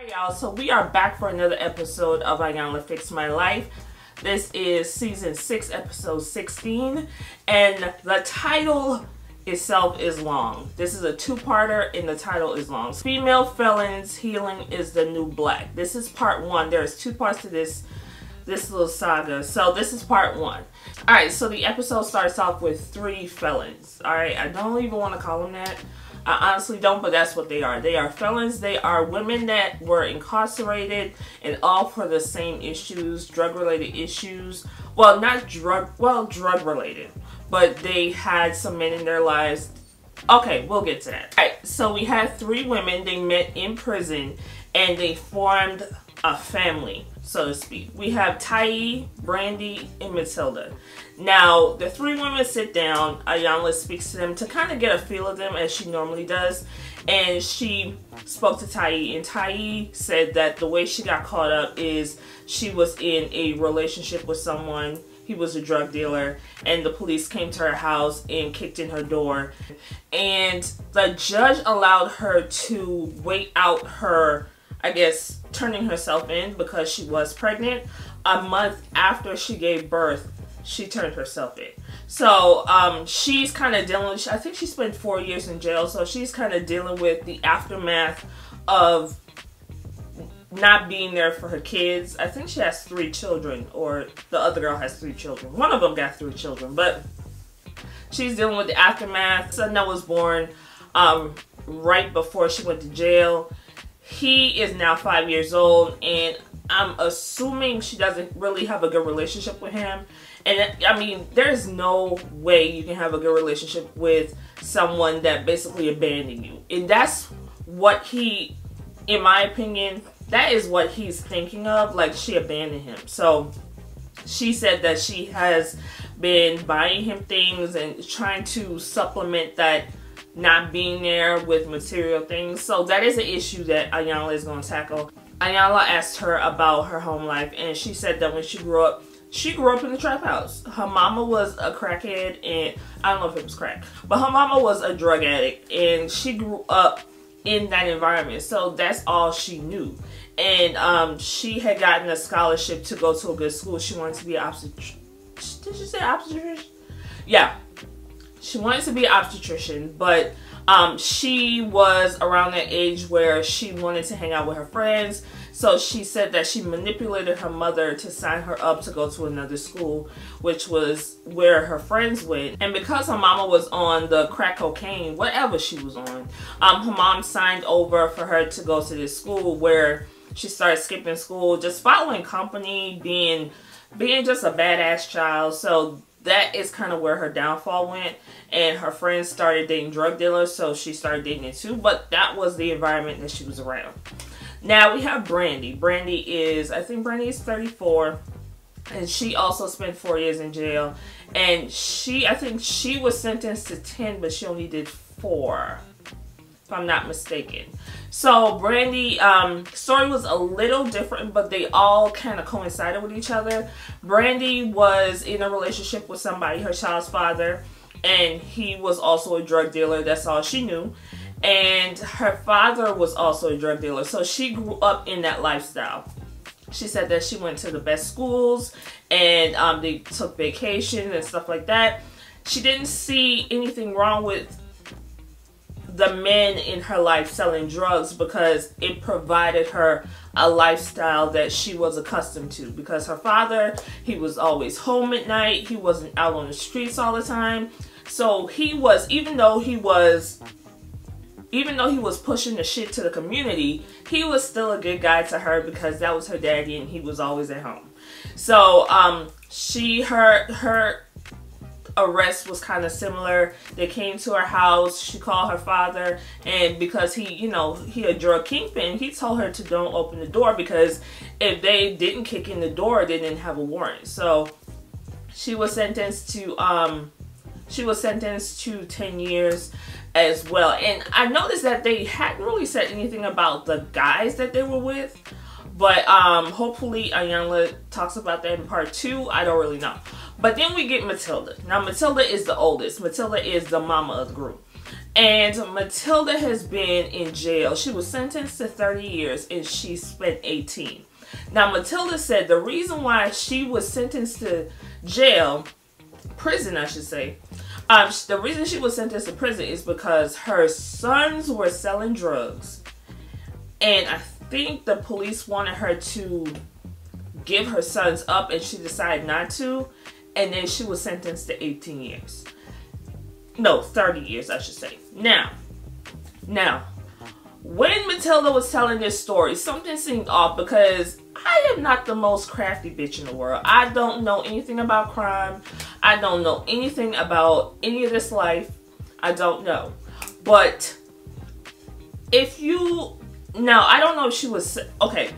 Y'all, so we are back for another episode of Iyanla Fix My Life. This is season 6, episode 16, and the title itself is long. This is a two-parter and the title is long. Female Felons, Healing is the New Black. This is part 1. There's 2 parts to this little saga, so this is part 1. Alright, so the episode starts off with 3 felons. Alright, I don't even want to call them that. I honestly don't, but that's what they are. They are felons. They are women that were incarcerated and all for the same issues, drug-related issues. Well, not drug-related, but they had some men in their lives. Okay, we'll get to that. Alright, so we had 3 women. They met in prison and they formed a family, so to speak. We have Tai, Brandi, and Matilda. Now, the 3 women sit down. Iyanla speaks to them to kind of get a feel of them as she normally does. And she spoke to Tai, and Tai said that the way she got caught up is she was in a relationship with someone. He was a drug dealer, and the police came to her house and kicked in her door. And the judge allowed her to wait out her, I guess, turning herself in because she was pregnant. A month after she gave birth, she turned herself in. So she's kind of dealing with, I think she spent 4 years in jail, so she's kind of dealing with the aftermath of not being there for her kids. I think she has 3 children, or the other girl has 3 children. One of them got 3 children, but she's dealing with the aftermath. Son that was born right before she went to jail. He is now 5 years old, and I'm assuming she doesn't really have a good relationship with him. And I mean, there's no way you can have a good relationship with someone that basically abandoned you. And that's what he, in my opinion, that is what he's thinking of, like she abandoned him. So she said that she has been buying him things and trying to supplement that not being there with material things. So that is an issue that Iyanla is going to tackle. Iyanla asked her about her home life, and she said that when she grew up in the trap house. Her mama was a crackhead, and I don't know if it was crack, but her mama was a drug addict, and she grew up in that environment. So that's all she knew. And she had gotten a scholarship to go to a good school. She wanted to be an obstetrician. Did she say obstetrician? Yeah. She wanted to be an obstetrician, but she was around that age where she wanted to hang out with her friends. So she said that she manipulated her mother to sign her up to go to another school, which was where her friends went. And because her mama was on the crack cocaine, whatever she was on, her mom signed over for her to go to this school where she started skipping school, just following company, being just a badass child. So that is kind of where her downfall went, and her friends started dating drug dealers, so she started dating it too. But that was the environment that she was around. Now we have Brandi. Brandi is, I think Brandi is 34, and she also spent 4 years in jail. And I think she was sentenced to 10, but she only did 4, if I'm not mistaken. So Brandi, story was a little different, but they all kind of coincided with each other. Brandi was in a relationship with somebody, her child's father, and he was also a drug dealer. That's all she knew. And her father was also a drug dealer. So she grew up in that lifestyle. She said that she went to the best schools, and they took vacation and stuff like that. She didn't see anything wrong with the men in her life selling drugs because it provided her a lifestyle that she was accustomed to. Because her father, he was always home at night. He wasn't out on the streets all the time. So he was, even though he was pushing the shit to the community, he was still a good guy to her because that was her daddy and he was always at home. So her arrest was kind of similar. They came to her house. She called her father, and because he a drug kingpin, he told her to don't open the door because if they didn't kick in the door, they didn't have a warrant. So she was sentenced to 10 years as well. And I noticed that they hadn't really said anything about the guys that they were with, but hopefully Iyanla talks about that in part 2. I don't really know. But then we get Matilda. Now Matilda is the oldest. Matilda is the mama of the group. And Matilda has been in jail. She was sentenced to 30 years and she spent 18. Now, Matilda said the reason why she was sentenced to prison, I should say, the reason she was sentenced to prison is because her sons were selling drugs. And I think the police wanted her to give her sons up and she decided not to. And then she was sentenced to 18 years. No, 30 years, I should say. Now, when Matilda was telling this story, something seemed off because I am not the most crafty bitch in the world. I don't know anything about crime. I don't know anything about any of this life. I don't know. But if you... Now, I don't know if she was... Okay.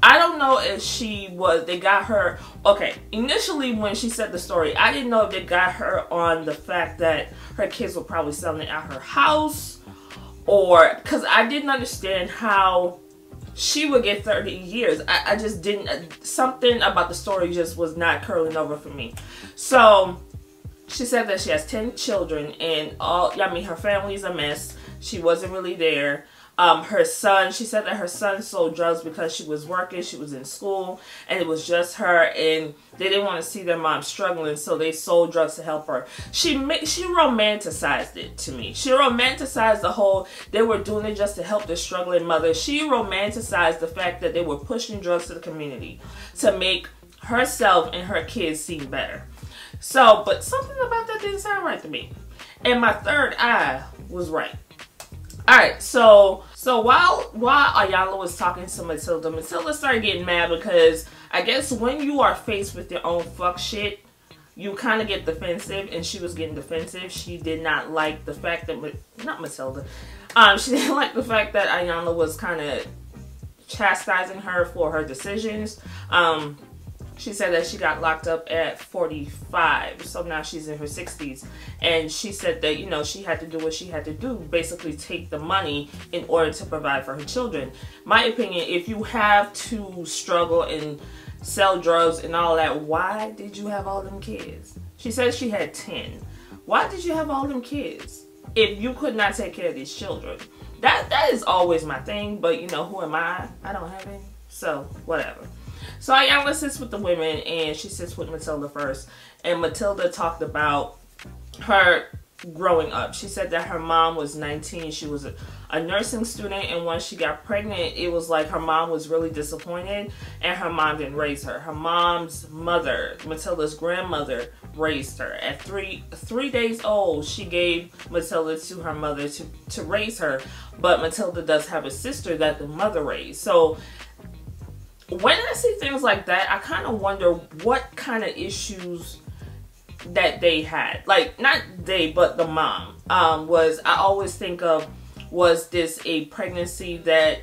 I don't know if she was... They got her... Okay. Initially, when she said the story, I didn't know if they got her on the fact that her kids were probably selling it at her house. Or... Because I didn't understand how she would get 30 years. I just didn't... Something about the story just was not curling over for me. So, she said that she has 10 children. And her family's a mess. She wasn't really there. Her son, she said that her son sold drugs because she was working, she was in school, and it was just her, and they didn't want to see their mom struggling, so they sold drugs to help her. She romanticized it to me. She romanticized the whole, they were doing it just to help their struggling mother. She romanticized the fact that they were pushing drugs to the community to make herself and her kids seem better. So, but something about that didn't sound right to me. And my third eye was right. Alright, so while Iyanla was talking to Matilda, Matilda started getting mad because I guess when you are faced with your own fuck shit, you kind of get defensive, and she was getting defensive. She did not like the fact that, not Matilda, she didn't like the fact that Iyanla was kind of chastising her for her decisions. She said that she got locked up at 45, so now she's in her 60s. And she said that, you know, she had to do what she had to do, basically take the money in order to provide for her children. My opinion, if you have to struggle and sell drugs and all that, why did you have all them kids? She said she had 10. Why did you have all them kids if you could not take care of these children? That is always my thing, but you know, who am I? I don't have any, so whatever. So Iyanla sits with the women, and she sits with Matilda first. And Matilda talked about her growing up. She said that her mom was 19. She was a nursing student, and once she got pregnant, it was like her mom was really disappointed, and her mom didn't raise her. Her mom's mother, Matilda's grandmother, raised her. At three days old, she gave Matilda to her mother to raise her. But Matilda does have a sister that the mother raised. So when I see things like that, I kind of wonder what kind of issues that they had. Like, not they, but the mom. I always think of, was this a pregnancy that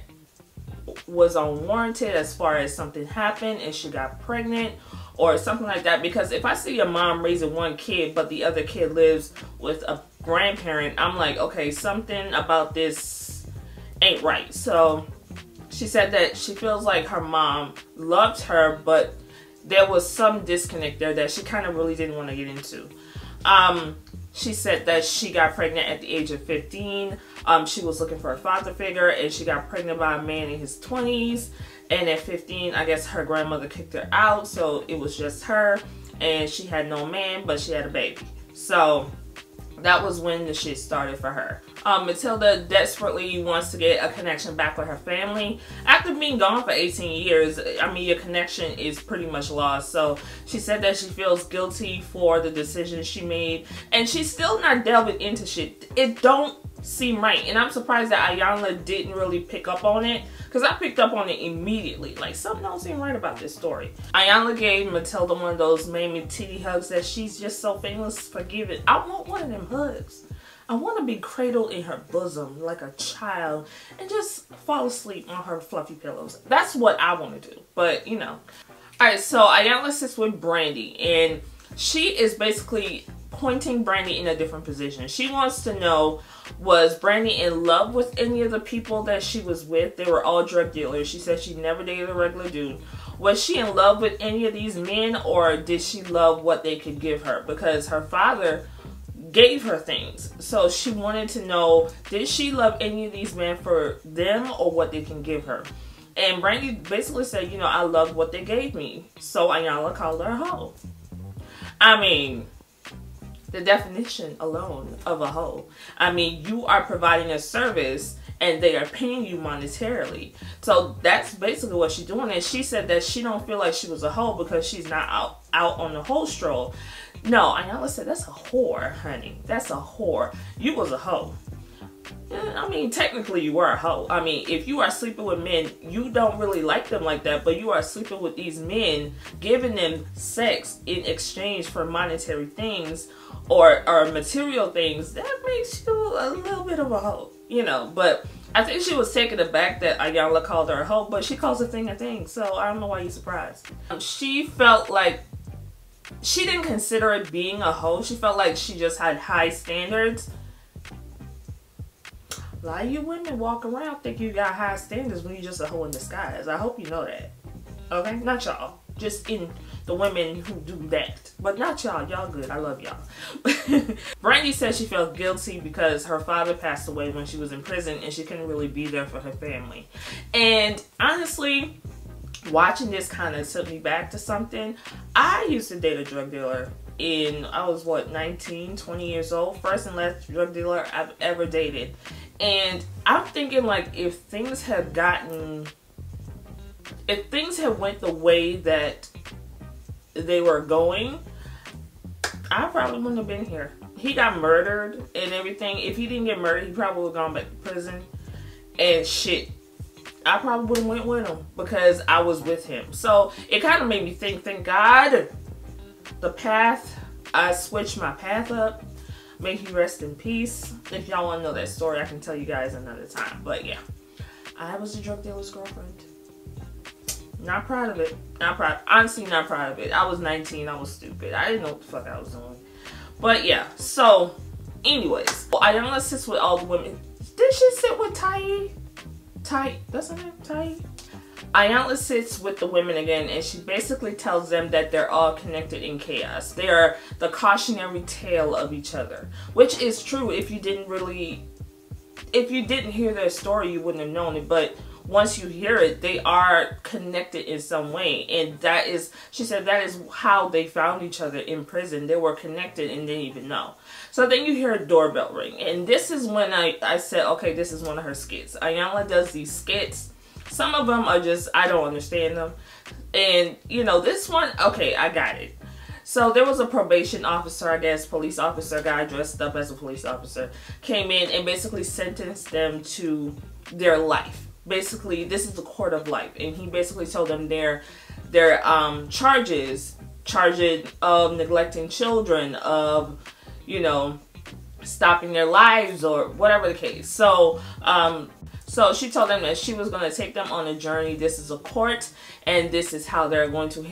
was unwarranted as far as something happened and she got pregnant or something like that? Because if I see a mom raising one kid but the other kid lives with a grandparent, I'm like, okay, something about this ain't right. So she said that she feels like her mom loved her, but there was some disconnect there that she kind of really didn't want to get into. She said that she got pregnant at the age of 15. She was looking for a father figure, and she got pregnant by a man in his 20s. And at 15, I guess her grandmother kicked her out, so it was just her. And she had no man, but she had a baby. So that was when the shit started for her. Matilda desperately wants to get a connection back with her family. After being gone for 18 years, I mean, your connection is pretty much lost. So she said that she feels guilty for the decision she made. And she's still not delving into shit. It don't seem right. And I'm surprised that Iyanla didn't really pick up on it, because I picked up on it immediately. Like, something don't seem right about this story. Iyanla gave Matilda one of those mammy titty hugs that she's just so famous for giving. I want one of them hugs. I want to be cradled in her bosom like a child and just fall asleep on her fluffy pillows. That's what I want to do. But, you know. Alright, so Iyanla sits with Brandi, and she is basically pointing Brandi in a different position. She wants to know, was Brandi in love with any of the people that she was with? They were all drug dealers. She said she never dated a regular dude. Was she in love with any of these men, or did she love what they could give her? Because her father gave her things. So she wanted to know, did she love any of these men for them or what they can give her? And Brandi basically said, you know, I loved what they gave me. So Iyanla called her a hoe. I mean, the definition alone of a hoe. I mean, you are providing a service and they are paying you monetarily. So that's basically what she's doing. And she said that she don't feel like she was a hoe because she's not out on the hoe stroll. No, Iyanla said, that's a whore, honey. That's a whore. You was a hoe. I mean, technically you were a hoe. I mean, if you are sleeping with men, you don't really like them like that, but you are sleeping with these men, giving them sex in exchange for monetary things or material things, that makes you a little bit of a hoe, you know. But I think she was taken aback that Iyanla called her a hoe, but she calls a thing, so I don't know why you're surprised. She felt like she didn't consider it being a hoe. She felt like she just had high standards. A lot of you women walk around think you got high standards when you're just a hoe in disguise. I hope you know that. Okay? Not y'all. Just in the women who do that. But not y'all. Y'all good. I love y'all. Brandi said she felt guilty because her father passed away when she was in prison and she couldn't really be there for her family. And honestly, watching this kind of took me back to something. I used to date a drug dealer. I was what, 19, 20 years old. First and last drug dealer I've ever dated. And I'm thinking, like, if things had went the way that they were going, I probably wouldn't have been here. He got murdered and everything. If he didn't get murdered, he probably would have gone back to prison. And shit, I probably would have went with him because I was with him. So it kind of made me think, thank God, the path, I switched my path up. May he rest in peace. If y'all want to know that story, I can tell you guys another time. But yeah, I was a drug dealer's girlfriend. Not proud of it. Not proud. Honestly, not proud of it. I was 19. I was stupid. I didn't know what the fuck I was doing. But yeah. So, anyways, Iyanla sits with all the women. Did she sit with Tai? That's her name? Tai? Iyanla sits with the women again, and she basically tells them that they're all connected in chaos. They are the cautionary tale of each other, which is true. If you didn't hear their story, you wouldn't have known it. But once you hear it, they are connected in some way, and that is, she said, that is how they found each other in prison. They were connected and didn't even know. So then you hear a doorbell ring, and this is when I said, okay, this is one of her skits. Iyanla does these skits. Some of them are just, I don't understand them. And, you know, this one, okay, I got it. So there was a probation officer, I guess, police officer, guy dressed up as a police officer, came in and basically sentenced them to their life. Basically, this is the court of life. And he basically told them their charges of neglecting children, of, you know, stopping their lives or whatever the case. So, so she told them that she was going to take them on a journey. This is a court, and this is how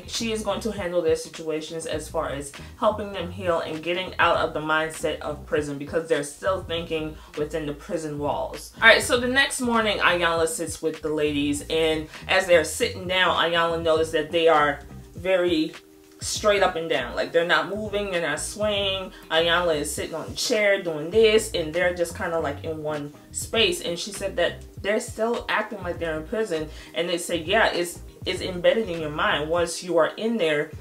she is going to handle their situations as far as helping them heal and getting out of the mindset of prison, because they're still thinking within the prison walls. All right, so the next morning, Iyanla sits with the ladies, and as they're sitting down, Iyanla noticed that they are very straight up and down. Like, they're not moving, they're not swaying. Iyanla is sitting on a chair doing this, and they're just kind of like in one space. And she said that they're still acting like they're in prison. And they say, yeah, it's embedded in your mind. Once you are in there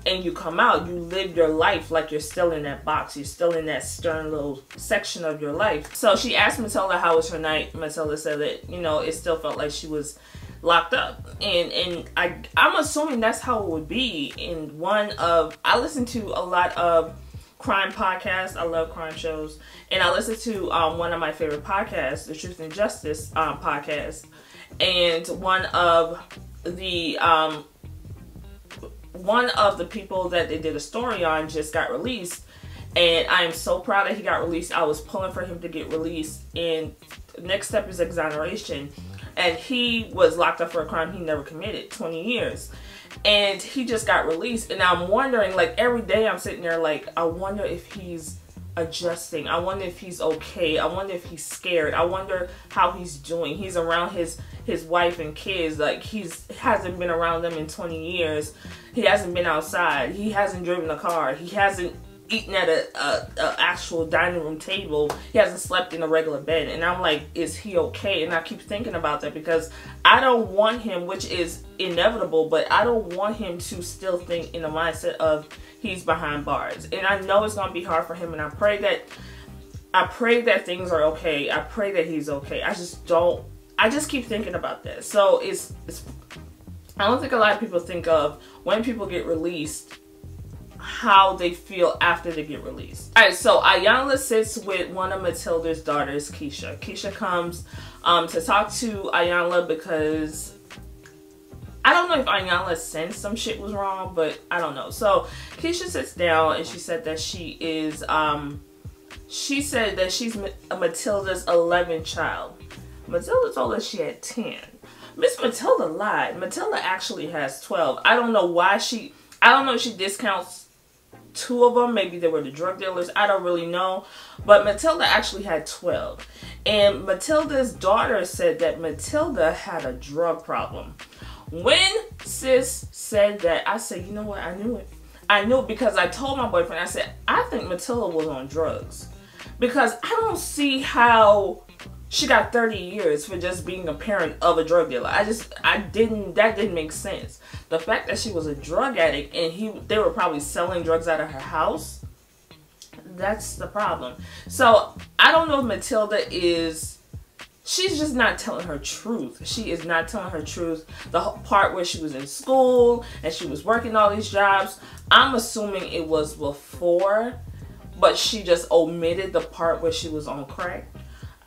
and you come out, you live your life like you're still in that box. You're still in that stern little section of your life. So she asked Matilda how was her night. Matilda said that, you know, it still felt like she was locked up, and I'm assuming that's how it would be. In I listen to a lot of crime podcasts. I love crime shows, and I listen to one of my favorite podcasts, the Truth and Justice podcast, and one of the people that they did a story on just got released, and I am so proud that he got released. I was pulling for him to get released, and the next step is exoneration. And he was locked up for a crime he never committed, 20 years. And he just got released. And I'm wondering, like, every day I'm sitting there, like, I wonder if he's adjusting. I wonder if he's okay. I wonder if he's scared. I wonder how he's doing. He's around his wife and kids. Like, he hasn't been around them in 20 years. He hasn't been outside. He hasn't driven a car. He hasn't eating at a actual dining room table. He hasn't slept in a regular bed. And I'm like, is he okay? And I keep thinking about that because I don't want him, which is inevitable, but I don't want him to still think in the mindset of he's behind bars. And I know it's going to be hard for him, and I pray that things are okay. I pray that he's okay. I just keep thinking about that. So I don't think a lot of people think of when people get released, how they feel after they get released. Alright, so Iyanla sits with one of Matilda's daughters, Keisha. Keisha comes to talk to Iyanla because I don't know if Iyanla sensed some shit was wrong, but I don't know. So Keisha sits down and she said that she's Matilda's 11th child. Matilda told us she had 10. Miss Matilda lied. Matilda actually has 12. I don't know if she discounts 2 of them. Maybe they were the drug dealers. I don't really know. But Matilda actually had 12. And Matilda's daughter said that Matilda had a drug problem. When sis said that, I said, you know what? I knew it. I knew it because I told my boyfriend, I said, I think Matilda was on drugs. Because I don't see how she got 30 years for just being a parent of a drug dealer. that didn't make sense. The fact that she was a drug addict and they were probably selling drugs out of her house, that's the problem. So I don't know if Matilda she's just not telling her truth. She is not telling her truth. The part where she was in school and she was working all these jobs, I'm assuming it was before, but she just omitted the part where she was on crack.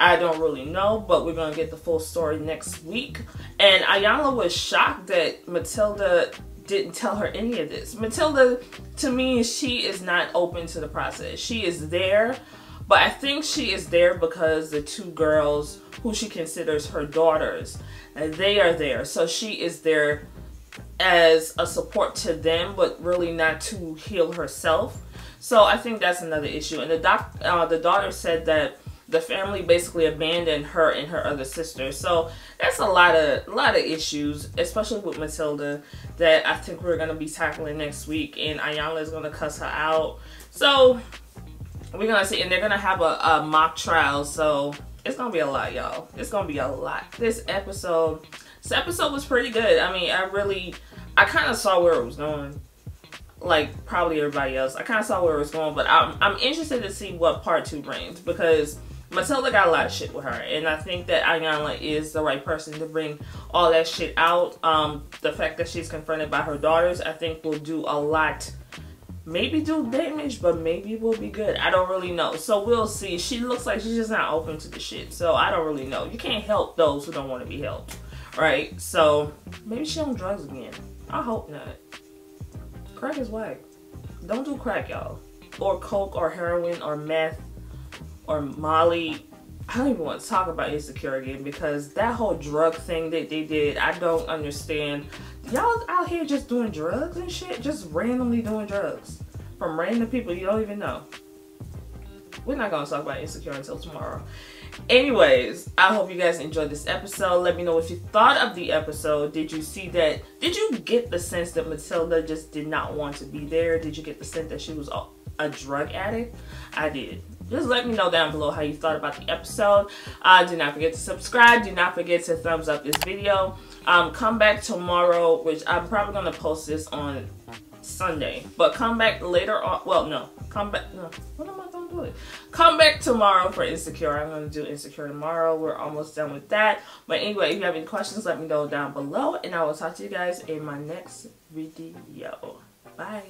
I don't really know, but we're going to get the full story next week. And Iyanla was shocked that Matilda didn't tell her any of this. Matilda, to me, she is not open to the process. She is there, but I think she is there because the 2 girls who she considers her daughters, they are there. So she is there as a support to them, but really not to heal herself. So I think that's another issue. And the daughter said that the family basically abandoned her and her other sister. So that's a lot of issues, especially with Matilda, that I think we're going to be tackling next week. And Iyanla is going to cuss her out. So we're going to see. And they're going to have a mock trial. So it's going to be a lot, y'all. It's going to be a lot. This episode was pretty good. I mean, I kind of saw where it was going. Like probably everybody else. I kind of saw where it was going. But I'm interested to see what part 2 brings, because Matilda got a lot of shit with her, and I think that Iyanla is the right person to bring all that shit out. The fact that she's confronted by her daughters, I think will do a lot. Maybe do damage, but maybe it will be good. I don't really know. So we'll see. She looks like she's just not open to the shit. So I don't really know. You can't help those who don't want to be helped, right? So maybe she on drugs again. I hope not. Crack is whack. Don't do crack, y'all. Or coke, or heroin, or meth, or Molly. I don't even want to talk about Insecure again, because that whole drug thing that they did, I don't understand. Y'all out here just doing drugs and shit, just randomly doing drugs from random people you don't even know. We're not going to talk about Insecure until tomorrow. Anyways, I hope you guys enjoyed this episode. Let me know what you thought of the episode. Did you see that? Did you get the sense that Matilda just did not want to be there? Did you get the sense that she was a drug addict? I did. Just let me know down below how you thought about the episode. Do not forget to subscribe. Do not forget to thumbs up this video. Come back tomorrow, which I'm probably going to post this on Sunday. But come back later on. Well, no. Come back. No. What am I going to do? Come back tomorrow for Insecure. I'm going to do Insecure tomorrow. We're almost done with that. But anyway, if you have any questions, let me know down below. And I will talk to you guys in my next video. Bye.